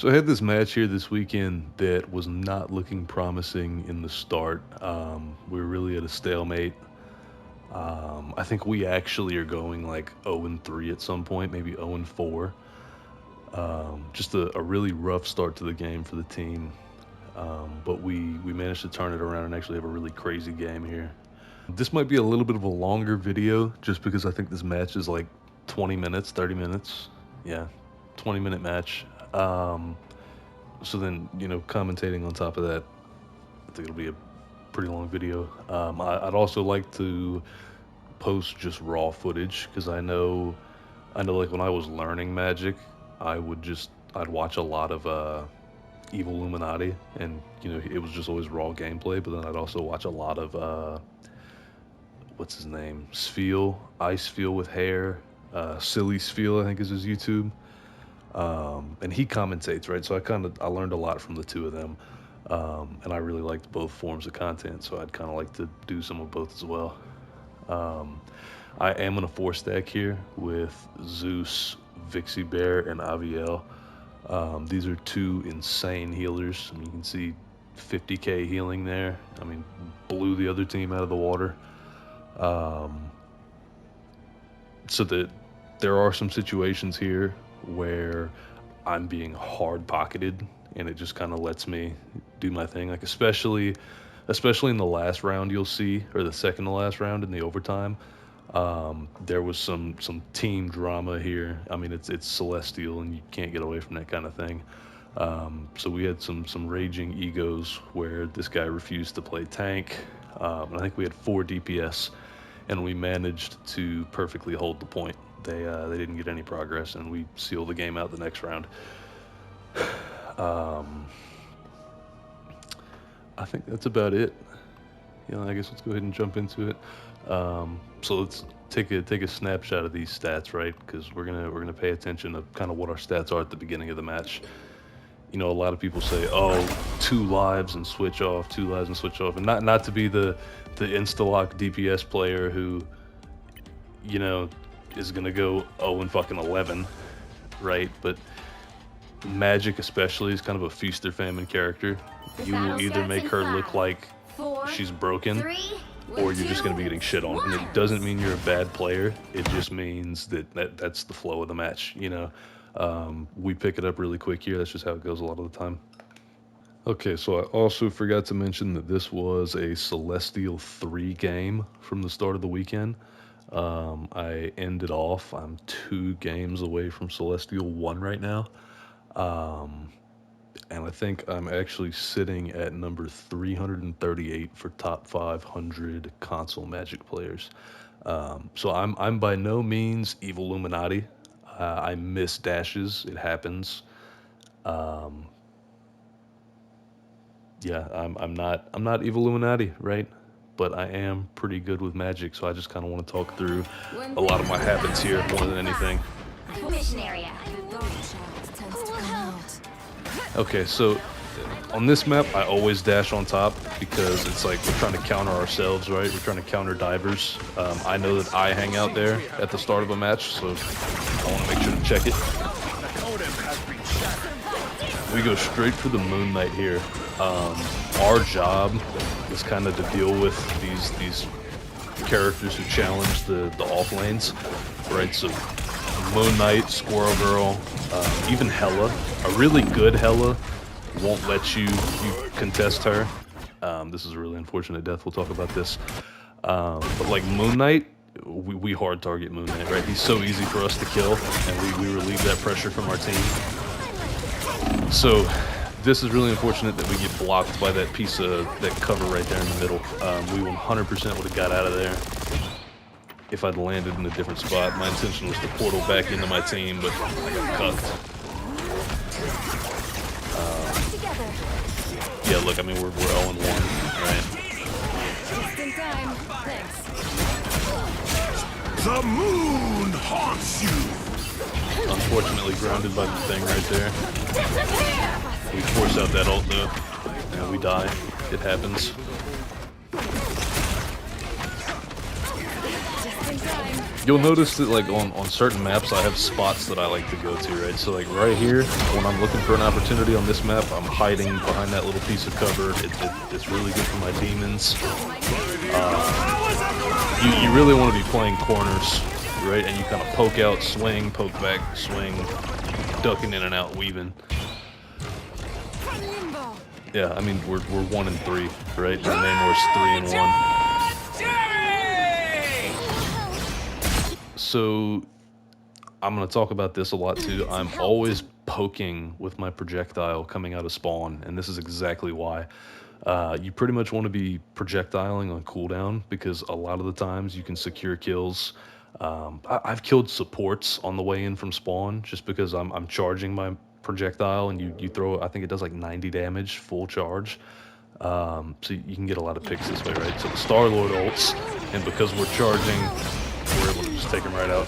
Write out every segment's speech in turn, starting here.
So I had this match here this weekend that was not looking promising in the start. We were really at a stalemate. I think we actually are going like 0 and 3 at some point, maybe 0 and 4. Just a really rough start to the game for the team. But we managed to turn it around and actually have a really crazy game here. This might be a little bit of a longer video just because I think this match is like 20 minutes, 30 minutes. Yeah, 20-minute match. So then, commentating on top of that, I think it'll be a pretty long video. I'd also like to post just raw footage because I know like when I was learning Magic, I'd watch a lot of Evil Illuminati, and it was just always raw gameplay. But then I'd also watch a lot of what's his name, Sfeel, Ice Feel with hair, Silly Sfeel, I think is his YouTube. And he commentates, right? So I learned a lot from the two of them, and I really liked both forms of content. So I'd kind of like to do some of both as well. I am gonna 4-stack here with Zeus, Vixie Bear, and Aviel. These are two insane healers. I mean, you can see 50k healing there. I mean, blew the other team out of the water. So that there are some situations here where I'm being hard pocketed, and it just kind of lets me do my thing. Like especially in the last round, you'll see, or the second to last round in the overtime. There was some team drama here. I mean, it's Celestial, and you can't get away from that kind of thing. So we had some raging egos where this guy refused to play tank, and I think we had 4 DPS, and we managed to perfectly hold the point. They didn't get any progress, and we sealed the game out the next round. I think that's about it. I guess let's go ahead and jump into it. So let's take a snapshot of these stats, right? Because we're gonna pay attention to kind of what our stats are at the beginning of the match. A lot of people say, "Oh, 2 lives and switch off, 2 lives and switch off," and not to be the insta-lock DPS player who, is gonna go 0 and fucking 11, right? But Magik especially is kind of a feast or famine character. You will either make her look like she's broken, or you're just gonna be getting shit on. And it doesn't mean you're a bad player. It just means that's the flow of the match. We pick it up really quick here. That's just how it goes a lot of the time. Okay, so I also forgot to mention that this was a Celestial 3 game from the start of the weekend. I ended off, I'm 2 games away from Celestial 1 right now. And I think I'm actually sitting at number 338 for top 500 console Magic players. So I'm by no means Evil Illuminati. I miss dashes. It happens. Yeah, I'm not Evil Illuminati, right? But I am pretty good with Magic, so I just kind of want to talk through a lot of my habits here more than anything. Okay, so on this map, I always dash on top because it's like we're trying to counter ourselves, right? We're trying to counter divers. I know that I hang out there at the start of a match, so I want to make sure to check it. We go straight for the Moon Knight here. Our job is kind of to deal with these characters who challenge the off lanes, right? So Moon Knight, Squirrel Girl, even Hela. A really good Hela won't let you contest her. This is a really unfortunate death. We'll talk about this. But like Moon Knight, we hard target Moon Knight, right? He's so easy for us to kill, and we relieve that pressure from our team. So this is really unfortunate that we get blocked by that piece of that cover right there in the middle. We 100% would have got out of there if I'd landed in a different spot. My intention was to portal back into my team, but I got cucked. Yeah, look, I mean, we're 0-1, right? Just in time. Thanks. The moon haunts you! Unfortunately grounded by the thing right there. We force out that ult though, and we die. It happens. Just in time. You'll notice that like on certain maps I have spots that I like to go to, right? So like right here, when I'm looking for an opportunity on this map, I'm hiding behind that little piece of cover. It's really good for my demons. You really want to be playing corners, right? And you kind of poke out, swing, poke back, swing, ducking in and out, weaving. Yeah, I mean we're 1 and 3, right? And Namor's 3 and 1. So I'm gonna talk about this a lot too. I'm always poking with my projectile coming out of spawn, and this is exactly why. You pretty much want to be projectiling on cooldown because a lot of the times you can secure kills. I've killed supports on the way in from spawn just because I'm charging my projectile and you throw it. I think it does like 90 damage full charge. So you can get a lot of picks this way, right? So the Star-Lord ults, and because we're charging, we're able to just take him right out.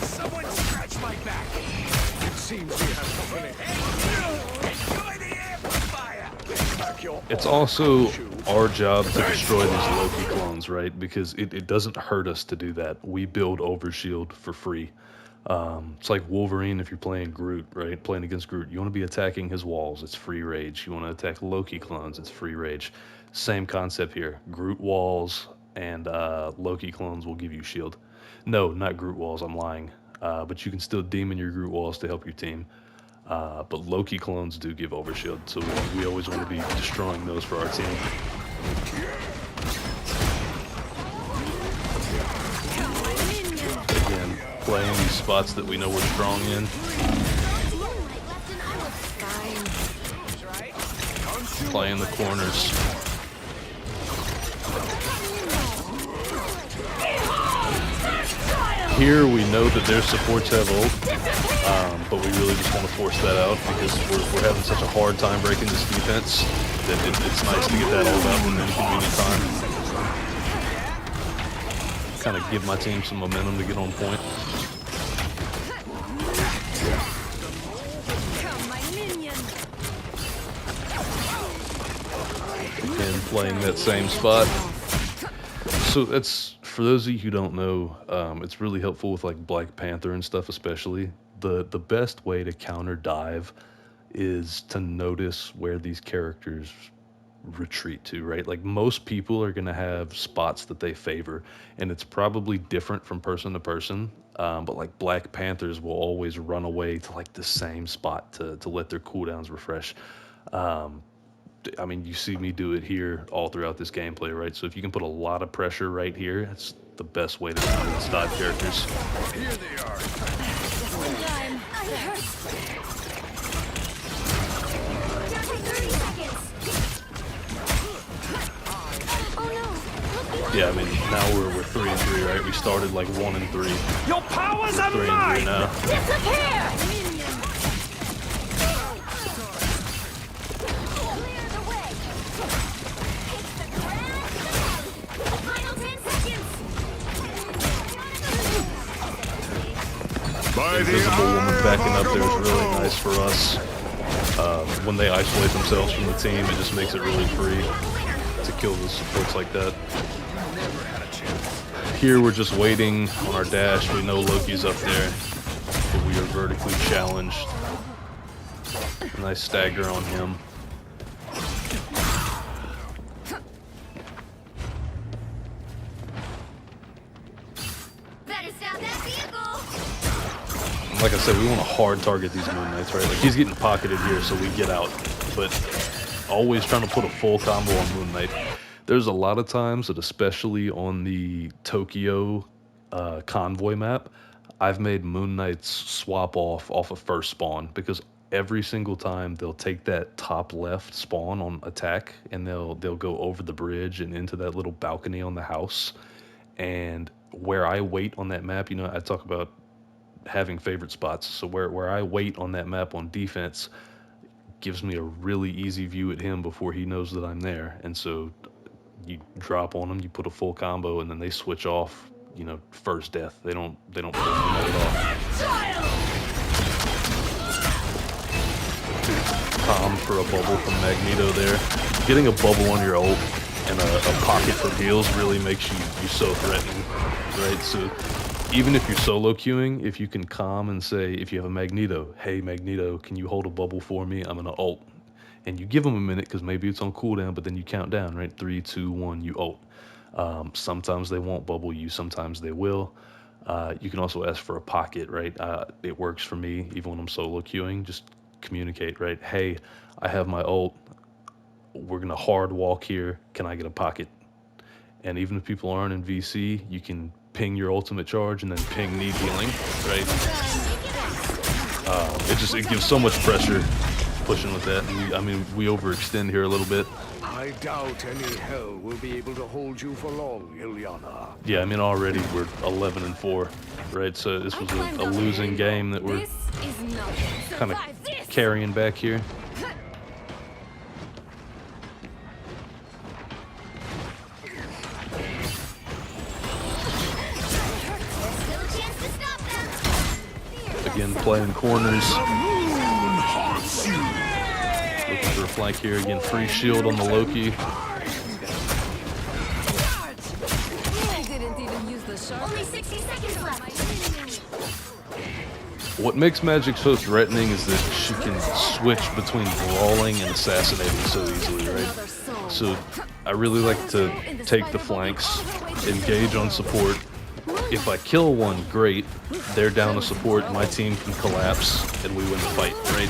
Someone scratch my back. It seems we have company. Enjoy the amplifier. Back your It's also our job to destroy these Loki clones, right? Because it doesn't hurt us to do that. We build overshield for free. It's like Wolverine if you're playing Groot, right? Playing against Groot. You want to be attacking his walls, it's free rage. You want to attack Loki clones, it's free rage. Same concept here. Groot walls and Loki clones will give you shield. No, not Groot walls, I'm lying. But you can still demon your Groot walls to help your team. But Loki clones do give overshield, so we always want to be destroying those for our team. Again, playing these spots that we know we're strong in. Playing the corners. Here we know that their supports have ult, but we really just want to force that out because we're having such a hard time breaking this defense that it's nice to get that ult out in an inconvenient time. Kind of give my team some momentum to get on point. Again, playing that same spot. So that's, for those of you who don't know, it's really helpful with like Black Panther and stuff especially. The best way to counter dive is to notice where these characters retreat to, right? Like most people are going to have spots that they favor, and it's probably different from person to person. But like Black Panthers will always run away to like the same spot to let their cooldowns refresh. I mean, you see me do it here all throughout this gameplay, right? So if you can put a lot of pressure right here, that's the best way to counter these dive characters. Here they are. Yeah, I mean, now we're 3 and 3, right? We started like 1 and 3. Your powers are 3 and 3 mine. now. The invisible woman backing up there is really nice for us. When they isolate themselves from the team, it just makes it really free to kill the supports like that. Here we're just waiting on our dash. We know Loki's up there, but we are vertically challenged. Nice stagger on him. Like I said, we want to hard target these Moon Knights, right? Like he's getting pocketed here, so we get out. But always trying to put a full combo on Moon Knight. There's a lot of times that, especially on the Tokyo convoy map, I've made Moon Knights swap off of first spawn because every single time they'll take that top left spawn on attack and they'll go over the bridge and into that little balcony on the house. And where I wait on that map, you know, I talk about having favorite spots. So where I wait on that map on defense gives me a really easy view at him before he knows that I'm there. And so you drop on them, you put a full combo, and then they switch off, you know, first death. They don't put a at all. Calm for a bubble from Magneto there. Getting a bubble on your ult and a pocket for heals really makes you so threatening, right? So even if you're solo queuing, if you can calm and say, if you have a Magneto, hey Magneto, can you hold a bubble for me? I'm gonna ult. And you give them a minute because maybe it's on cooldown, but then you count down, right? 3, 2, 1, you ult. Sometimes they won't bubble you, sometimes they will. You can also ask for a pocket, right? It works for me, even when I'm solo queuing. Just communicate, right? Hey, I have my ult. We're gonna hard walk here. Can I get a pocket? And even if people aren't in VC, you can ping your ultimate charge and then ping need healing, right? It gives so much pressure pushing with that. And we overextend here a little bit. I doubt any hell will be able to hold you for long, Ilyana. Yeah, already we're 11-4, right? So this was a losing game that we're kind of carrying back here. Again, playing corners. Looking for a flank here. Again, free shield on the Loki. Only 60 seconds left. What makes Magik so threatening is that she can switch between brawling and assassinating so easily, right? So I really like to take the flanks, engage on support. If I kill one, great. They're down to support, my team can collapse, and we win the fight, right?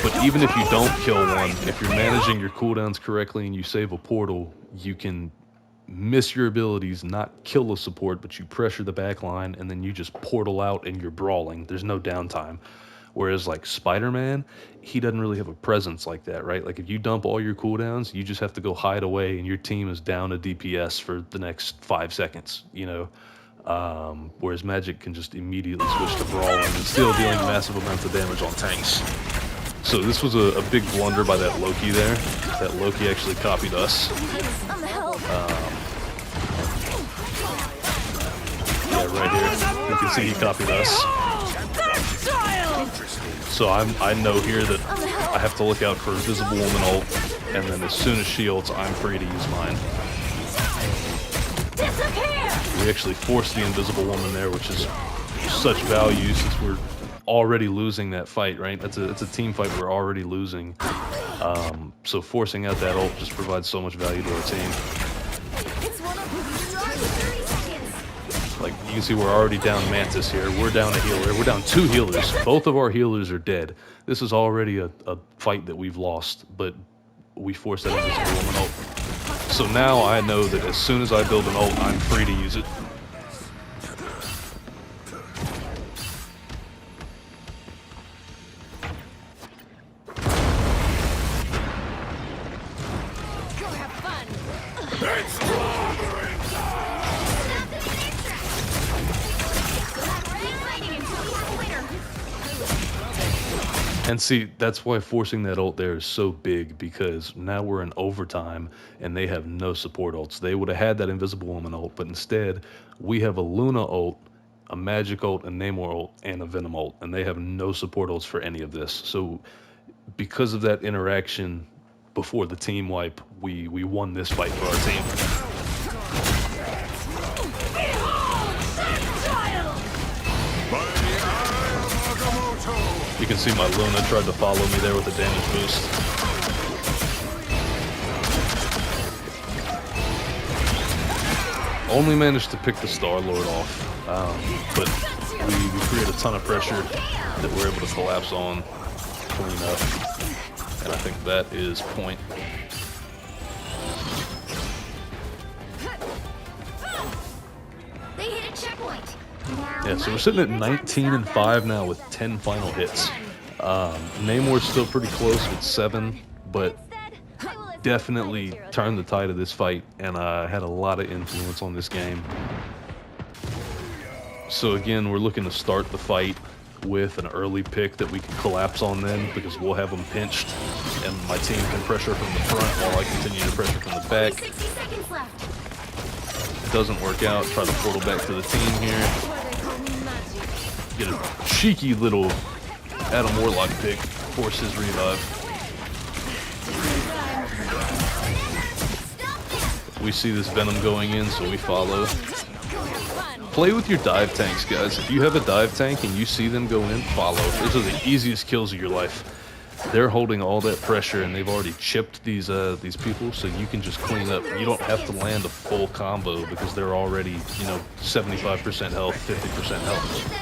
But even if you don't kill one, if you're managing your cooldowns correctly and you save a portal, you can miss your abilities, not kill a support, but you pressure the back line, and then you just portal out and you're brawling. There's no downtime. Whereas like Spider-Man, he doesn't really have a presence like that, right? Like if you dump all your cooldowns, you just have to go hide away and your team is down to DPS for the next 5 seconds, you know? Whereas Magik can just immediately switch to brawling and still dealing massive amounts of damage on tanks. So this was a big blunder by that Loki there. That Loki actually copied us. Yeah, right here. You can see he copied us. So I know here that I have to look out for Invisible Woman ult, and then as soon as she ults, I'm free to use mine. We actually forced the Invisible Woman there, which is such value since we're already losing that fight, right? It's a team fight we're already losing. So forcing out that ult just provides so much value to our team. Like, you can see we're already down Mantis here. We're down a healer. We're down 2 healers. Both of our healers are dead. This is already a fight that we've lost, but we forced that Invisible Woman ult. So now I know that as soon as I build an ult, I'm free to use it. And see, that's why forcing that ult there is so big, because now we're in overtime and they have no support ults. They would have had that Invisible Woman ult, but instead we have a Luna ult, a Magik ult, a Namor ult, and a Venom ult, and they have no support ults for any of this. So because of that interaction before the team wipe, we won this fight for our team. You can see my Luna tried to follow me there with a damage boost. Only managed to pick the Star-Lord off, but we create a ton of pressure that we're able to collapse on, clean up, and I think that is point. They hit a checkpoint. Yeah, so we're sitting at 19-5 now with 10 final hits. Namor's still pretty close with 7, but definitely turned the tide of this fight, and had a lot of influence on this game. So again, we're looking to start the fight with an early pick that we can collapse on them, because we'll have them pinched, and my team can pressure from the front while I continue to pressure from the back. It doesn't work out, try to portal back to the team here. Get a cheeky little Adam Warlock pick, force his revive. We see this Venom going in, so we follow. Play with your dive tanks, guys. If you have a dive tank and you see them go in, follow. Those are the easiest kills of your life. They're holding all that pressure, and they've already chipped these people, so you can just clean up. You don't have to land a full combo because they're already, you know, 75% health, 50% health.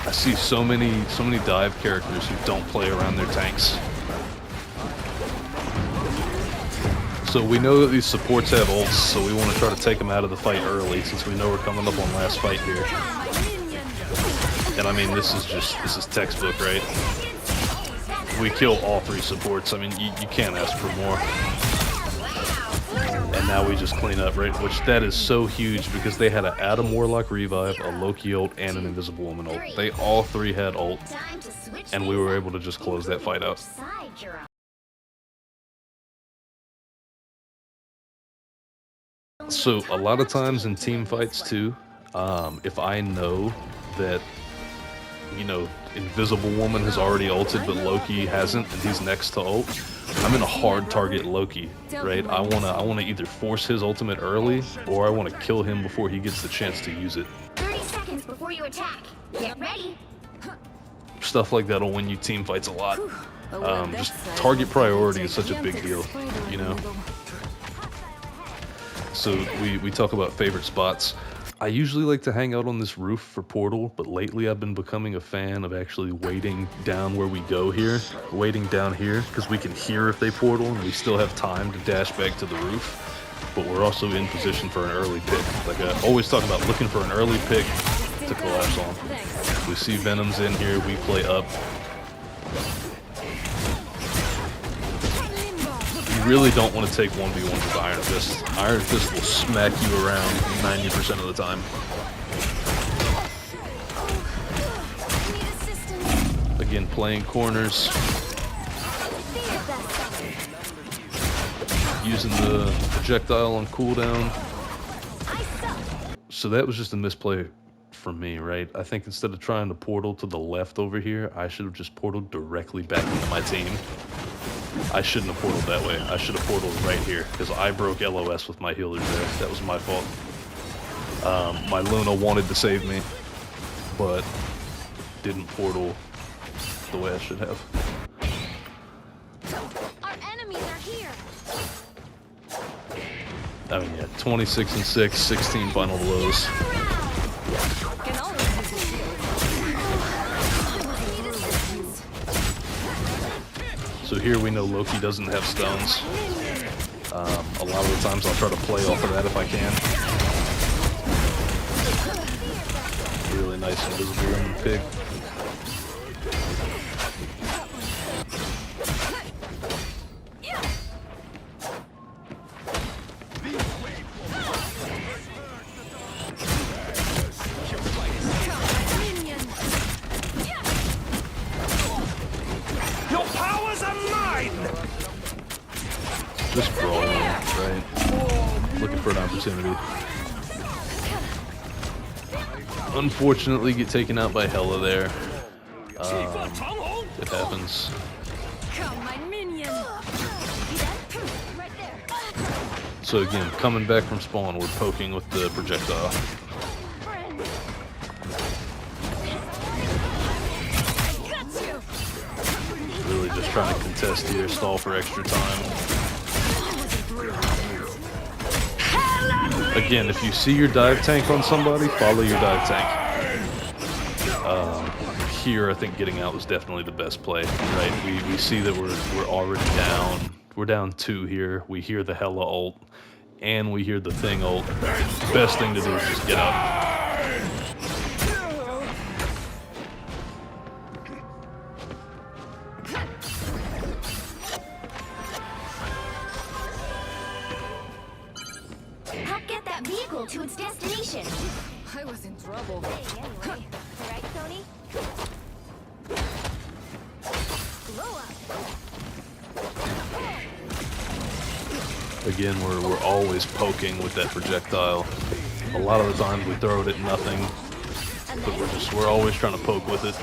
I see so many dive characters who don't play around their tanks. So we know that these supports have ults, so we want to try to take them out of the fight early, since we know we're coming up on last fight here. And I mean, this is textbook, right? We kill all 3 supports. I mean, you can't ask for more. And now we just clean up, right? Which, that is so huge, because they had an Adam Warlock revive, a Loki ult, and an Invisible Woman ult. They all 3 had ult, and we were able to just close that fight out. So a lot of times in team fights too, if I know that, you know, Invisible Woman has already ulted but Loki hasn't and he's next to ult, I'm gonna hard target Loki, right? I wanna either force his ultimate early, or I wanna kill him before he gets the chance to use it. 30 seconds before you attack. Get ready. Stuff like that'll win you team fights a lot. Just target priority is such a big deal, you know? So we talk about favorite spots. I usually like to hang out on this roof for Portal, but lately I've been becoming a fan of actually waiting down where we go here, waiting down here, because we can hear if they portal and we still have time to dash back to the roof, but we're also in position for an early pick. Like I always talk about, looking for an early pick to collapse on. We see Venom's in here, we play up. You really don't want to take 1v1 with Iron Fist. Iron Fist will smack you around 90% of the time. Again, playing corners. Using the projectile on cooldown. So that was just a misplay for me, right? I think instead of trying to portal to the left over here, I should have just portaled directly back into my team. I shouldn't have portaled that way. I should have portaled right here, because I broke LOS with my healers there. That was my fault. My Luna wanted to save me, but didn't portal the way I should have. Our enemies are here. I mean, yeah, 26 and 6, 16 final blows. So here we know Loki doesn't have stones. A lot of the times I'll try to play off of that if I can. Really nice invisible woman pig. Just brawling, right? Looking for an opportunity. Unfortunately, get taken out by Hela there. It happens. So again, coming back from spawn, we're poking with the projectile. Really just trying to contest here, stall for extra time. Again, if you see your dive tank on somebody, follow your dive tank. Here, I think getting out was definitely the best play, right? We see that we're already down. We're down 2 here. We hear the Hela ult, and we hear the Thing ult. Best thing to do is just get out. Vehicle to its destination. I was in trouble. Hey, anyway. Alright, Tony? Blow up. Again, we're always poking with that projectile. A lot of the times we throw it at nothing, but we're always trying to poke with it.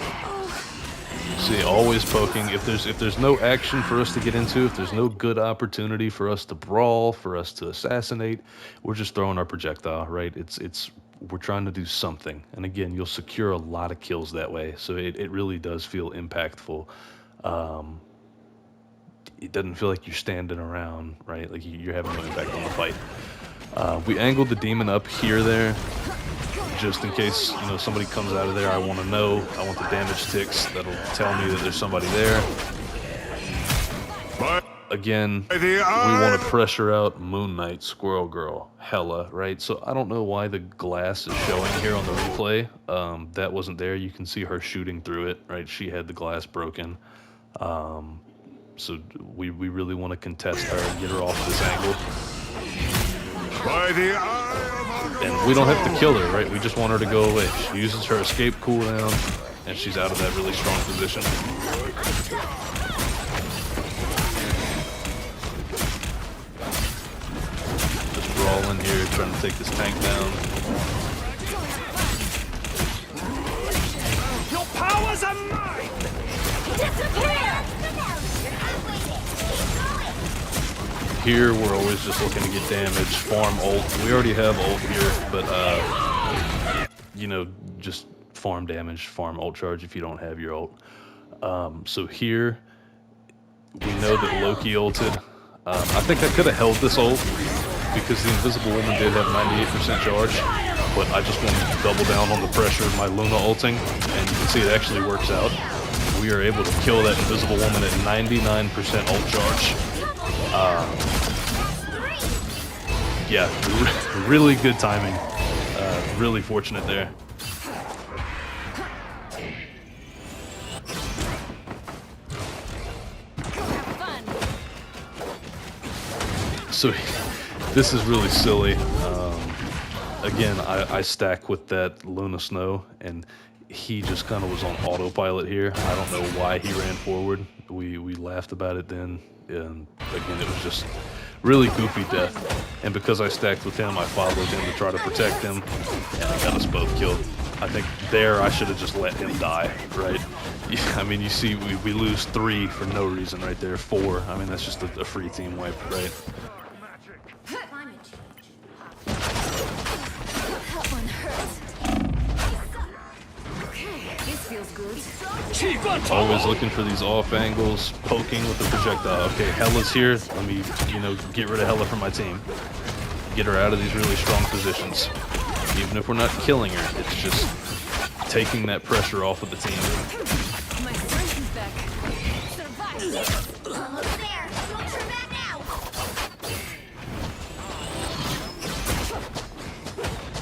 See, always poking. If there's no action for us to get into, if there's no good opportunity for us to brawl, for us to assassinate, we're just throwing our projectile, right? We're trying to do something. And again, you'll secure a lot of kills that way. So it really does feel impactful. It doesn't feel like you're standing around, right? Like you're having no impact on the fight. We angled the demon up here there, just in case, you know, somebody comes out of there. I want to know. I want the damage ticks that'll tell me that there's somebody there. Again, we want to pressure out Moon Knight, Squirrel Girl, Hella, right? So I don't know why the glass is showing here on the replay. That wasn't there. You can see her shooting through it, right? She had the glass broken. So we really want to contest her and get her off this angle. And we don't have to kill her, right? We just want her to go away. She uses her escape cooldown, and she's out of that really strong position. Just brawl in here, trying to take this tank down. Your powers are mine! Disappear! Here, we're always just looking to get damage, farm ult. We already have ult here, but, you know, just farm damage, farm ult charge if you don't have your ult. So here, we know that Loki ulted. I think I could have held this ult because the Invisible Woman did have 98% charge, but I just want to double down on the pressure of my Luna ulting, and you can see it actually works out. We are able to kill that Invisible Woman at 99% ult charge. Yeah, really good timing. Really fortunate there. So this is really silly. Again, I stack with that Luna Snow, and he just kind of was on autopilot here. I don't know why he ran forward. We laughed about it then, and again, it was just really goofy death. And because I stacked with him, I followed him to try to protect him, and I got us both killed. I think there I should have just let him die, right? I mean, you see, we lose 3 for no reason right there. 4. I mean, that's just a free team wipe, right? Always looking for these off angles, poking with the projectile. Okay, Hella's here. Let me, you know, get rid of Hella from my team. Get her out of these really strong positions. Even if we're not killing her, it's just taking that pressure off of the team. My strength is back. Survive! Almost there! Don't turn back now!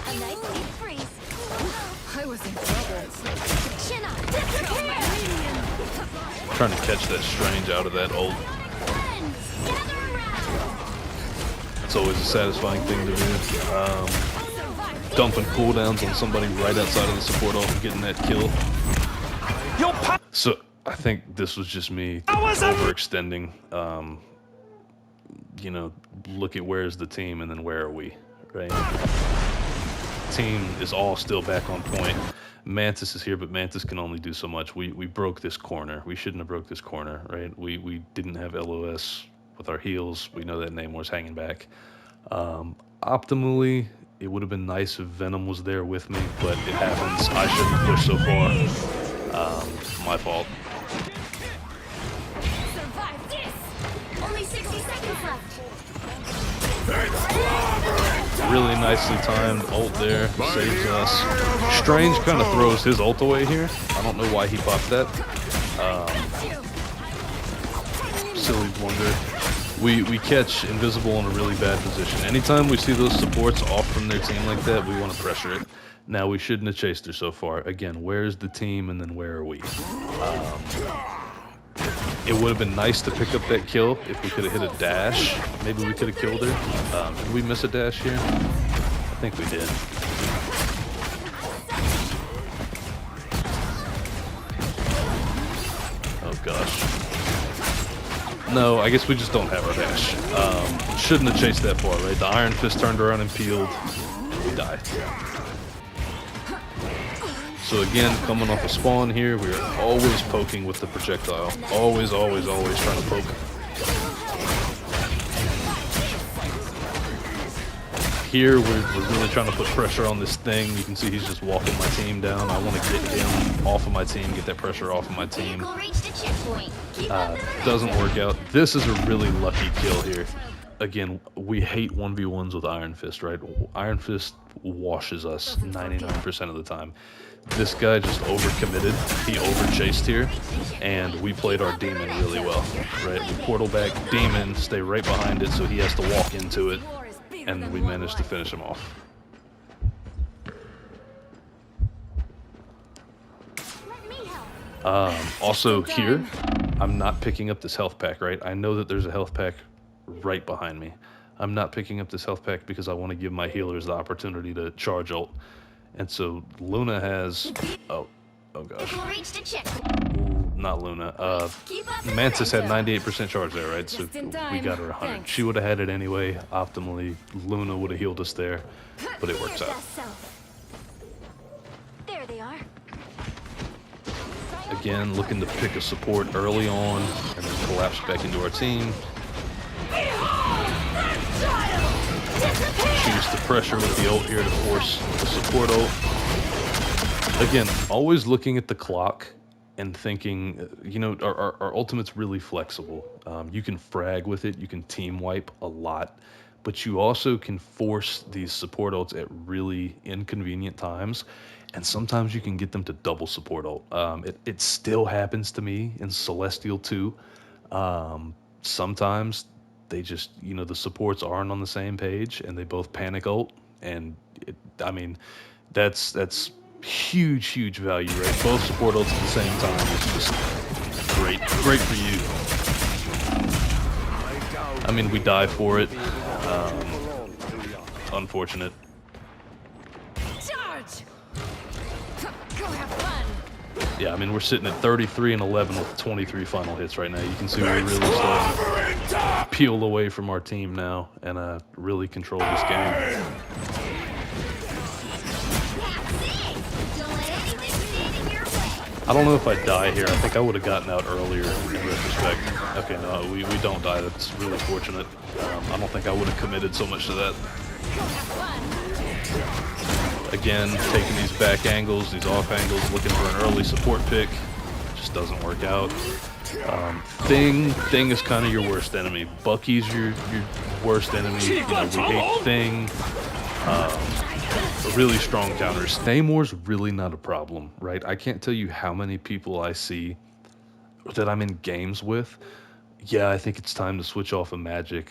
A nice deep freeze. I was in trouble. Chin up! Disappear! Trying to catch that Strange out of that ult. Friends, gather around! It's always a satisfying thing to do. Dumping cooldowns on somebody right outside of the support ult and getting that kill. So I think this was just me overextending. You know, look at where's the team and then where are we, right? Team is all still back on point. Mantis is here, but Mantis can only do so much. We broke this corner. We shouldn't have broke this corner, right? We didn't have LOS with our heals. We know that Namor's hanging back. Optimally, it would have been nice if Venom was there with me, but it happens. I shouldn't push so far. My fault. Survive this! Only 60 seconds left! Really nicely timed ult there, saves us. Strange kind of throws his ult away here. I don't know why he popped that. Silly blunder. We catch Invisible in a really bad position. Anytime we see those supports off from their team like that, we want to pressure it. Now, we shouldn't have chased her so far. Again, where's the team and then where are we? It would have been nice to pick up that kill if we could have hit a dash. Maybe we could have killed her. Did we miss a dash here? I think we did. Oh gosh. No, I guess we just don't have our dash. Shouldn't have chased that far, right? The Iron Fist turned around and peeled. We died. So again, coming off a spawn here, we are always poking with the projectile. Always, always, always trying to poke. Here, we're really trying to put pressure on this thing. You can see he's just walking my team down. I want to get him off of my team, get that pressure off of my team. Doesn't work out. This is a really lucky kill here. Again, we hate 1v1s with Iron Fist, right? Iron Fist washes us 99% of the time. This guy just overcommitted. He overchased here, and we played our demon really well, right? We portal back demon, stay right behind it, so he has to walk into it, and we managed to finish him off. Also here, I'm not picking up this health pack, right? I know that there's a health pack right behind me. I'm not picking up this health pack because I want to give my healers the opportunity to charge ult. And so Luna has, oh gosh. Ooh, not Luna. Mantis had 98% charge there, right? So we got her 100. She would have had it anyway. Optimally, Luna would have healed us there, but it works out. There they are. Again, looking to pick a support early on and then collapse back into our team. Choose the pressure with the ult here to force the support ult. Again, always looking at the clock and thinking, you know, our ultimate's really flexible. You can frag with it, you can team wipe a lot, but you also can force these support ults at really inconvenient times, and sometimes you can get them to double support ult. It still happens to me in Celestial 2. Sometimes they just, you know, the supports aren't on the same page and they both panic ult, and I mean, that's huge value, right? Both support ults at the same time. It's just great for you. I mean, we die for it. Unfortunate. Charge! Go have fun! Yeah, I mean, we're sitting at 33 and 11 with 23 final hits right now. You can see we're really starting to peel away from our team now and really control this game. I don't know if I die here. I think I would have gotten out earlier in retrospect. Okay, no, we don't die. That's really fortunate. I don't think I would have committed so much to that. Again, taking these back angles, these off angles, looking for an early support pick. Just doesn't work out. Thing is kind of your worst enemy. Bucky's your worst enemy. You know, we hate Thing. Really strong counters. Namor's really not a problem, right? I can't tell you how many people I see that I'm in games with. Yeah, I think it's time to switch off of Magik.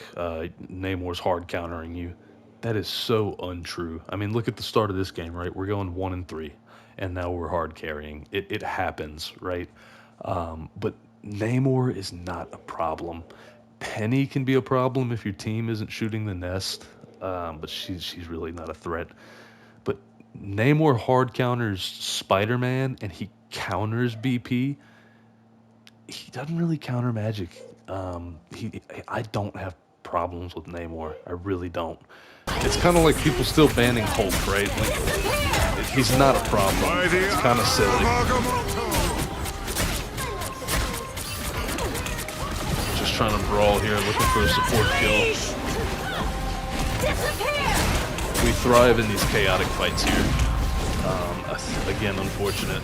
Namor's hard countering you. That is so untrue. I mean, look at the start of this game, right? We're going 1-3, and now we're hard carrying. It happens, right? But Namor is not a problem. Penny can be a problem if your team isn't shooting the nest, but she's really not a threat. But Namor hard counters Spider-Man, and he counters BP. He doesn't really counter Magik. I don't have problems with Namor. I really don't. It's kind of like people still banning Hulk, right? Like, he's not a problem. It's kind of silly. Just trying to brawl here, looking for a support kill. We thrive in these chaotic fights here. Again, unfortunate.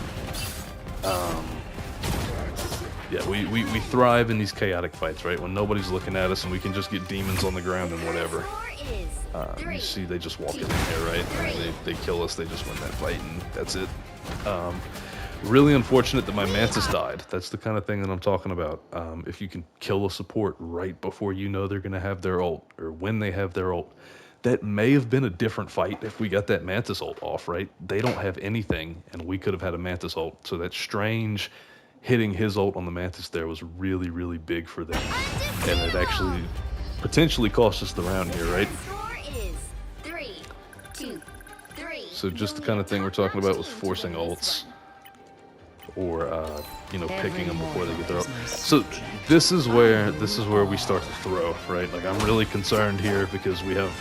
Yeah, we thrive in these chaotic fights, right? When nobody's looking at us and we can just get demons on the ground and whatever. You see, they just walk in here, right? And they kill us, they just win that fight, and that's it. Really unfortunate that my Mantis died. That's the kind of thing that I'm talking about. If you can kill a support right before you know they're going to have their ult, or when they have their ult, that may have been a different fight if we got that Mantis ult off, right? They don't have anything, and we could have had a Mantis ult. So that Strange hitting his ult on the Mantis there was really big for them. And it actually potentially cost us the round here, right? So just the kind of thing we're talking about with forcing ults, or you know, picking them before they get their ult. So this is where we start to throw, right? Like, I'm really concerned here because we have,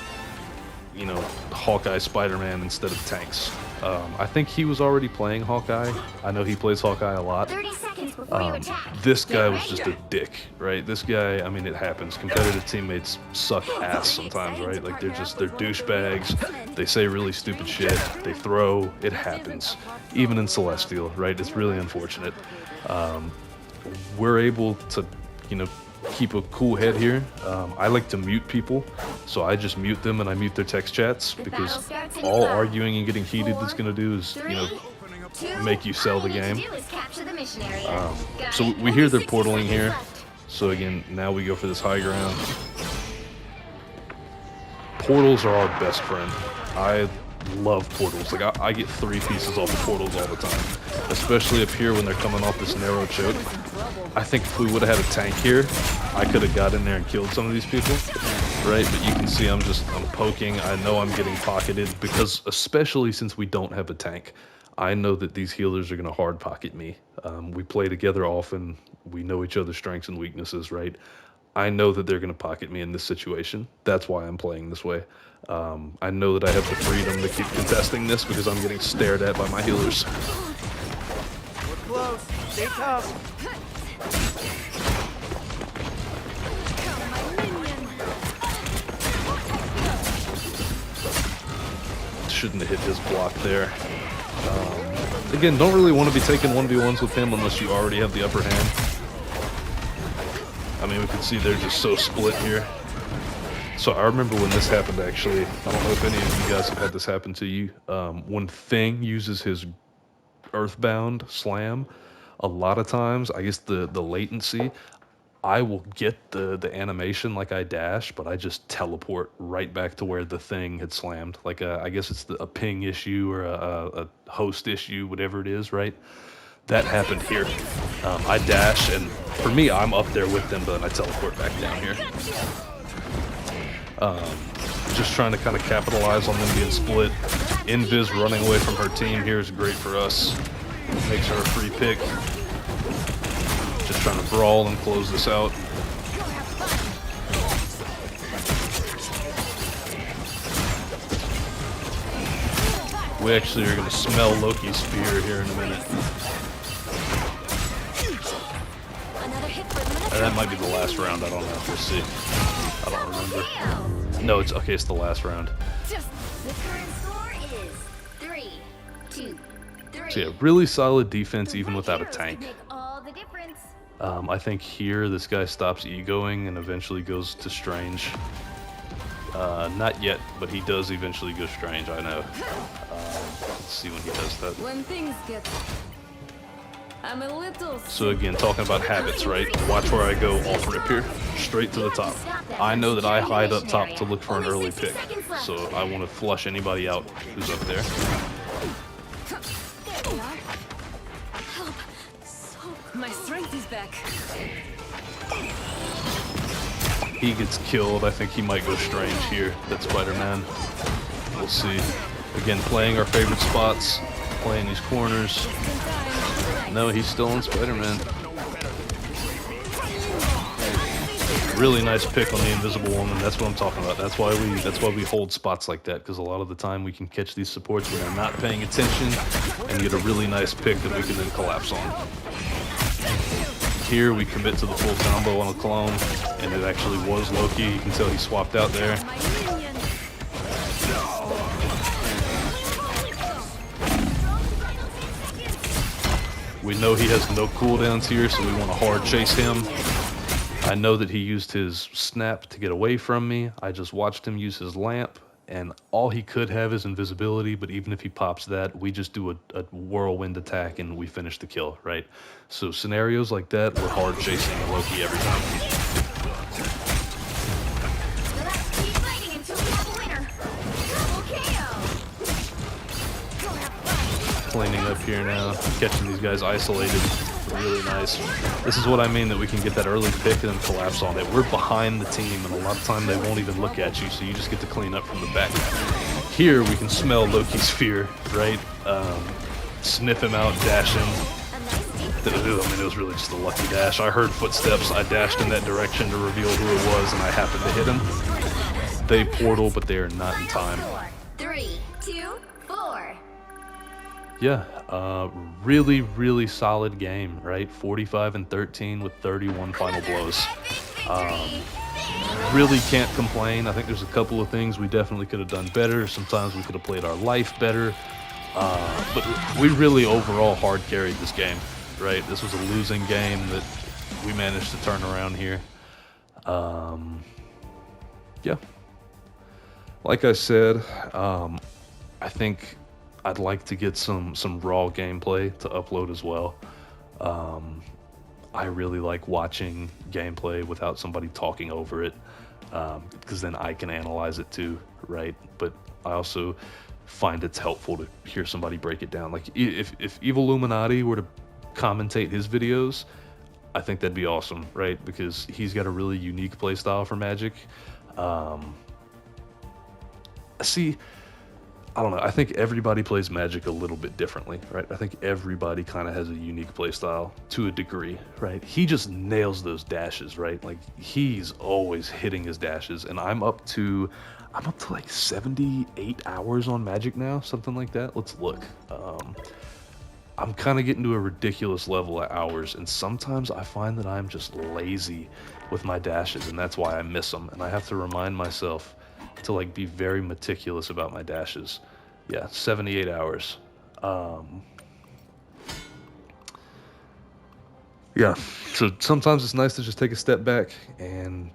you know, Hawkeye, Spider-Man instead of tanks. I think he was already playing Hawkeye. I know he plays Hawkeye a lot. 30 seconds before you attack. This guy Get was just ready. a dick, right? This guy, I mean, it happens. Competitive teammates suck ass sometimes, right? Like they're douchebags. They say really stupid shit. They throw. It happens. Even in Celestial, right? It's really unfortunate. We're able to, you know, keep a cool head here. I like to mute people, so I just mute them and I mute their text chats because all arguing and getting heated is gonna do is, you know, make you sell the game. So we hear they're portaling here. So again, now we go for this high ground. Portals are our best friend. I love portals. Like I get 3 pieces off of portals all the time, especially up here when they're coming off this narrow choke. I think if we would have had a tank here, I could have got in there and killed some of these people, right? But you can see I'm poking. I know I'm getting pocketed because, especially since we don't have a tank, I know that these healers are going to hard pocket me. We play together often. We know each other's strengths and weaknesses, right? I know that they're going to pocket me in this situation. That's why I'm playing this way. I know that I have the freedom to keep contesting this because I'm getting stared at by my healers. We're close. Stay tough. Shouldn't have hit his block there. Again, don't really want to be taking 1v1s with him unless you already have the upper hand. I mean, we can see they're just so split here. So I remember when this happened, actually. I don't know if any of you guys have had this happen to you. When Thing uses his Earthbound slam, a lot of times, I guess the latency, I will get the animation like I dash, but I just teleport right back to where the Thing had slammed. Like I guess it's a ping issue or a host issue, whatever it is, right? That happened here. I dash, and for me, I'm up there with them, but then I teleport back down here. Just trying to kind of capitalize on them being split. Invis running away from her team here is great for us. Makes her a free pick. Just trying to brawl and close this out. We actually are going to smell Loki's spear here in a minute. That might be the last round, I don't know. We'll see. I don't remember. No, it's okay, it's the last round. The current score is 3-2. So yeah, really solid defense even without a tank. Make all the difference. I think here this guy stops egoing and eventually goes to strange. Not yet, but he does eventually go strange, I know. Let's see when he does that. When things get... I'm a little... So again, talking about habits, right? Watch where I go off rip here, straight to the top. I know that I hide up top to look for an early pick, so I want to flush anybody out who's up there. There we are. Help. So... My strength is back. He gets killed. I think he might go strange here. That Spider-Man. We'll see. Again, playing our favorite spots, playing these corners. No, he's still on Spider-Man. Really nice pick on the Invisible Woman. That's what I'm talking about. That's why we hold spots like that, because a lot of the time we can catch these supports when they're not paying attention and get a really nice pick that we can then collapse on. Here we commit to the full combo on a clone, and it actually was Loki. You can tell he swapped out there. We know he has no cooldowns here, so we want to hard chase him. I know that he used his snap to get away from me. I just watched him use his lamp, and all he could have is invisibility, but even if he pops that, we just do a whirlwind attack and we finish the kill, right? So scenarios like that, we're hard chasing Loki every time. So let's keep fighting until we have a winner. Double KO. Cleaning up here now, catching these guys isolated. Really nice. This is what I mean, that we can get that early pick and then collapse on it. We're behind the team, and a lot of time they won't even look at you, so you just get to clean up from the back. Here we can smell Loki's fear, right? Sniff him out, dash him. I mean, it was really just a lucky dash. I heard footsteps, I dashed in that direction to reveal who it was, and I happened to hit him. They portal, but they are not in time. 3, 2, 4. Yeah, really, really solid game, right? 45-13 with 31 final blows. Um, really can't complain. I think there's a couple of things we definitely could have done better. Sometimes we could have played our life better. But we really overall hard carried this game, right? This was a losing game that we managed to turn around here. Um, yeah, like I said, I think I'd like to get some raw gameplay to upload as well. Um, I really like watching gameplay without somebody talking over it, because then I can analyze it too, right? But I also find it's helpful to hear somebody break it down. Like if Evil Illuminati were to commentate his videos, I think that'd be awesome, right? Because he's got a really unique play style for Magic. Um, see, I don't know. I think everybody plays Magic a little bit differently, right? I think everybody kind of has a unique play style to a degree, right? He just nails those dashes, right? Like he's always hitting his dashes, and I'm up to like 78 hours on Magic now, something like that. Let's look. I'm kind of getting to a ridiculous level at hours, and sometimes I find that I'm just lazy with my dashes, and that's why I miss them. And I have to remind myself to like be very meticulous about my dashes. Yeah, 78 hours. Um, yeah, so sometimes it's nice to just take a step back and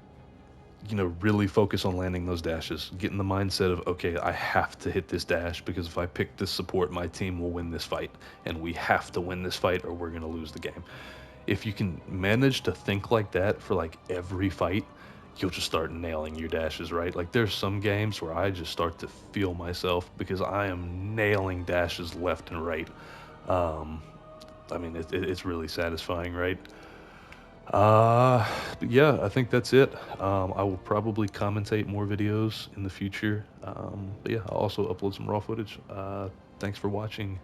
really focus on landing those dashes. Get in the mindset of, okay, I have to hit this dash because if I pick this support, my team will win this fight, and we have to win this fight or we're gonna lose the game. If you can manage to think like that for like every fight, you'll just start nailing your dashes, right? Like there's some games where I just start to feel myself because I am nailing dashes left and right. Um, I mean, it's really satisfying, right? But yeah, I think that's it. I will probably commentate more videos in the future. But yeah, I'll also upload some raw footage. Thanks for watching.